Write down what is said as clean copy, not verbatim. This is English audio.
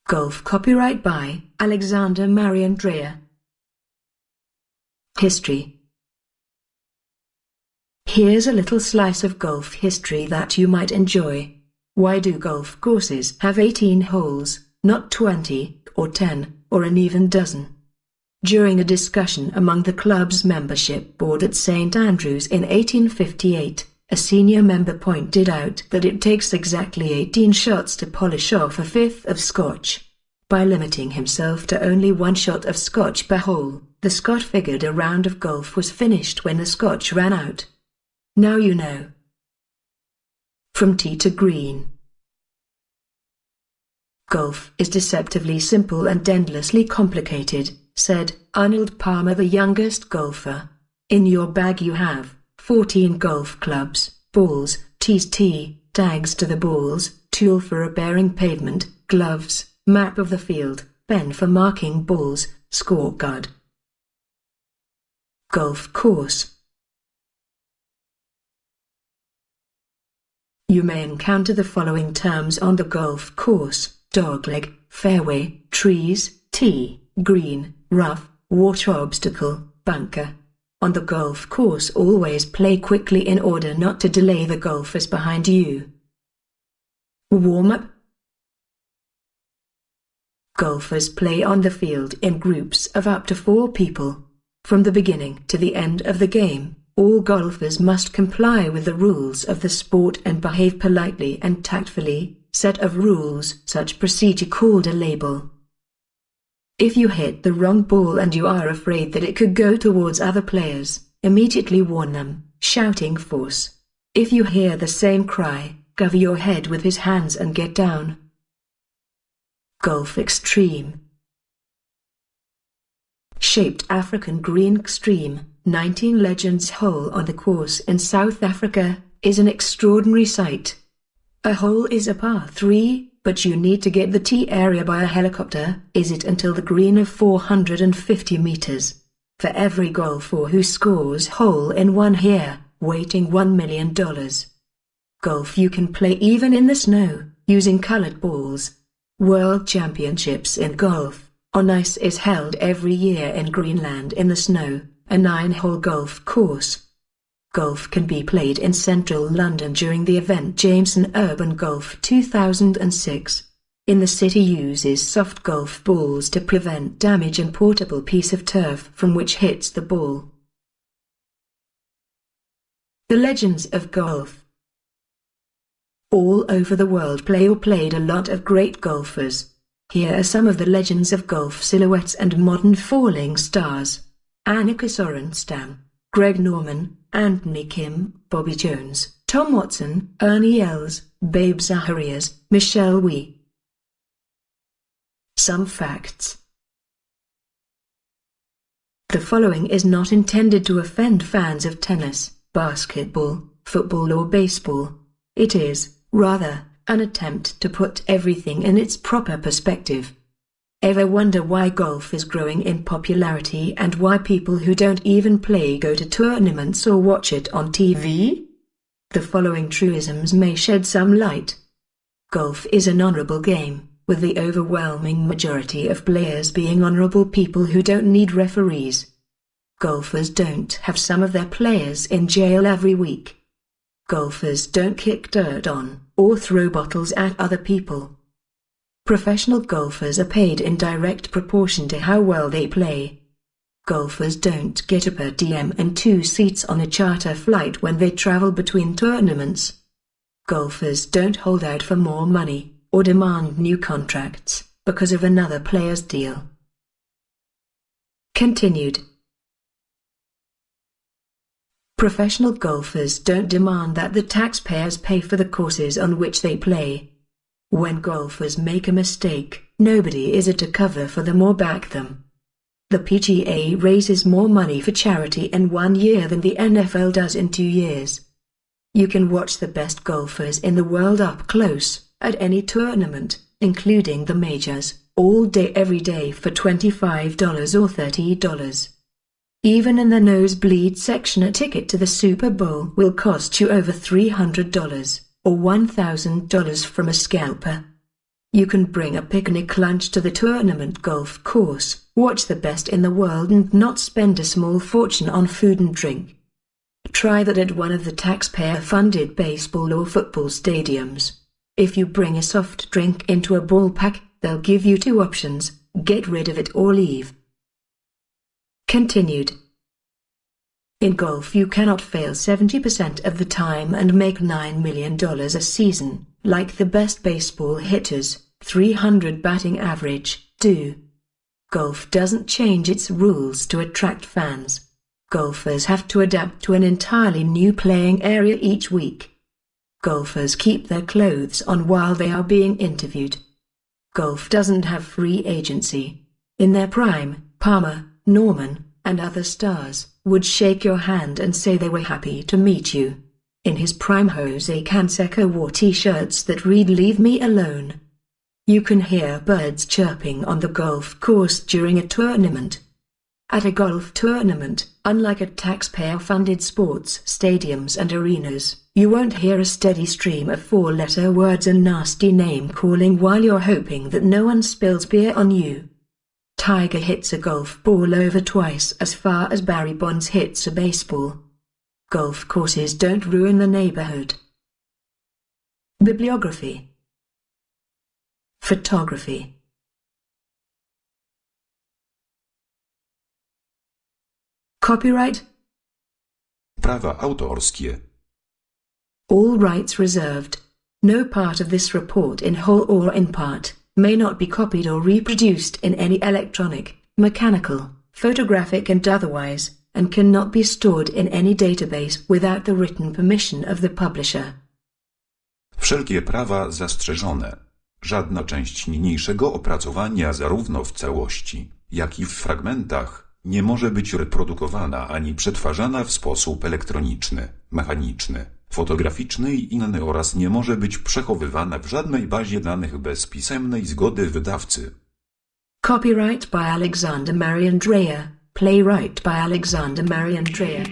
Golf copyright by Alexander Marian Dreyer. History. Here's a little slice of golf history that you might enjoy. Why do golf courses have 18 holes, not 20, or 10, or an even dozen? During a discussion among the club's membership board at St. Andrews in 1858, a senior member pointed out that it takes exactly 18 shots to polish off a fifth of scotch. By limiting himself to only one shot of scotch per hole, the Scot figured a round of golf was finished when the scotch ran out. Now you know. From tee to green. Golf is deceptively simple and endlessly complicated, said Arnold Palmer, the youngest golfer. In your bag you have 14 golf clubs, balls, tees, tee tags to the balls, tool for repairing pavement, gloves, map of the field, pen for marking balls, scorecard. Golf course. You may encounter the following terms on the golf course: dogleg, fairway, trees, tee, green, rough, water obstacle, bunker. On the golf course, always play quickly in order not to delay the golfers behind you. Warm-up. Golfers play on the field in groups of up to 4 people. From the beginning to the end of the game, all golfers must comply with the rules of the sport and behave politely and tactfully. Set of rules. Such procedure called a label. If you hit the wrong ball and you are afraid that it could go towards other players, immediately warn them, shouting force. If you hear the same cry, cover your head with his hands and get down. Golf extreme. Shaped African green extreme, 19 Legends hole on the course in South Africa, is an extraordinary sight. A hole is a par 3, but you need to get the tee area by a helicopter, is it, until the green of 450 meters. For every golfer who scores hole-in-one here, waiting $1 million. Golf you can play even in the snow, using colored balls. World Championships in golf on ice is held every year in Greenland in the snow, a 9-hole golf course. Golf can be played in central London during the event Jameson Urban Golf 2006. In the city uses soft golf balls to prevent damage and portable piece of turf from which hits the ball. The legends of golf. All over the world play or played a lot of great golfers. Here are some of the legends of golf silhouettes and modern falling stars. Annika Sorenstam, Greg Norman, Anthony Kim, Bobby Jones, Tom Watson, Ernie Els, Babe Zacharias, Michelle Wie. Some facts. The following is not intended to offend fans of tennis, basketball, football or baseball. It is, rather, an attempt to put everything in its proper perspective. Ever wonder why golf is growing in popularity and why people who don't even play go to tournaments or watch it on TV? The following truisms may shed some light. Golf is an honorable game, with the overwhelming majority of players being honorable people who don't need referees. Golfers don't have some of their players in jail every week. Golfers don't kick dirt on or throw bottles at other people. Professional golfers are paid in direct proportion to how well they play. Golfers don't get a per diem and 2 seats on a charter flight when they travel between tournaments. Golfers don't hold out for more money or demand new contracts because of another player's deal. Continued. Professional golfers don't demand that the taxpayers pay for the courses on which they play. When golfers make a mistake, nobody is to cover for them or back them. The PGA raises more money for charity in 1 year than the NFL does in 2 years. You can watch the best golfers in the world up close, at any tournament, including the majors, all day every day for $25 or $30. Even in the nosebleed section, a ticket to the Super Bowl will cost you over $300. Or $1,000 from a scalper. You can bring a picnic lunch to the tournament golf course, watch the best in the world and not spend a small fortune on food and drink. Try that at one of the taxpayer-funded baseball or football stadiums. If you bring a soft drink into a ballpark, they'll give you two options: get rid of it or leave. Continued. In golf you cannot fail 70% of the time and make $9 million a season, like the best baseball hitters, 300 batting average, do. Golf doesn't change its rules to attract fans. Golfers have to adapt to an entirely new playing area each week. Golfers keep their clothes on while they are being interviewed. Golf doesn't have free agency. In their prime, Palmer, Norman, and other stars would shake your hand and say they were happy to meet you. In his prime, Jose Canseco wore t-shirts that read "Leave me alone." You can hear birds chirping on the golf course during a tournament. At a golf tournament, unlike at taxpayer-funded sports stadiums and arenas, you won't hear a steady stream of four-letter words and nasty name-calling while you're hoping that no one spills beer on you. Tiger hits a golf ball over twice as far as Barry Bonds hits a baseball. Golf courses don't ruin the neighborhood. Bibliography. Photography. Copyright. Prawa autorskie. All rights reserved. No part of this report in whole or in part may not be copied or reproduced in any electronic, mechanical, photographic and otherwise, and cannot be stored in any database without the written permission of the publisher. Wszelkie prawa zastrzeżone. Żadna część niniejszego opracowania zarówno w całości, jak i w fragmentach nie może być reprodukowana ani przetwarzana w sposób elektroniczny, mechaniczny, fotograficzny i inny oraz nie może być przechowywana w żadnej bazie danych bez pisemnej zgody wydawcy. Copyright by Alexander Marian Dreyer, playwright by Alexander Marian Dreyer.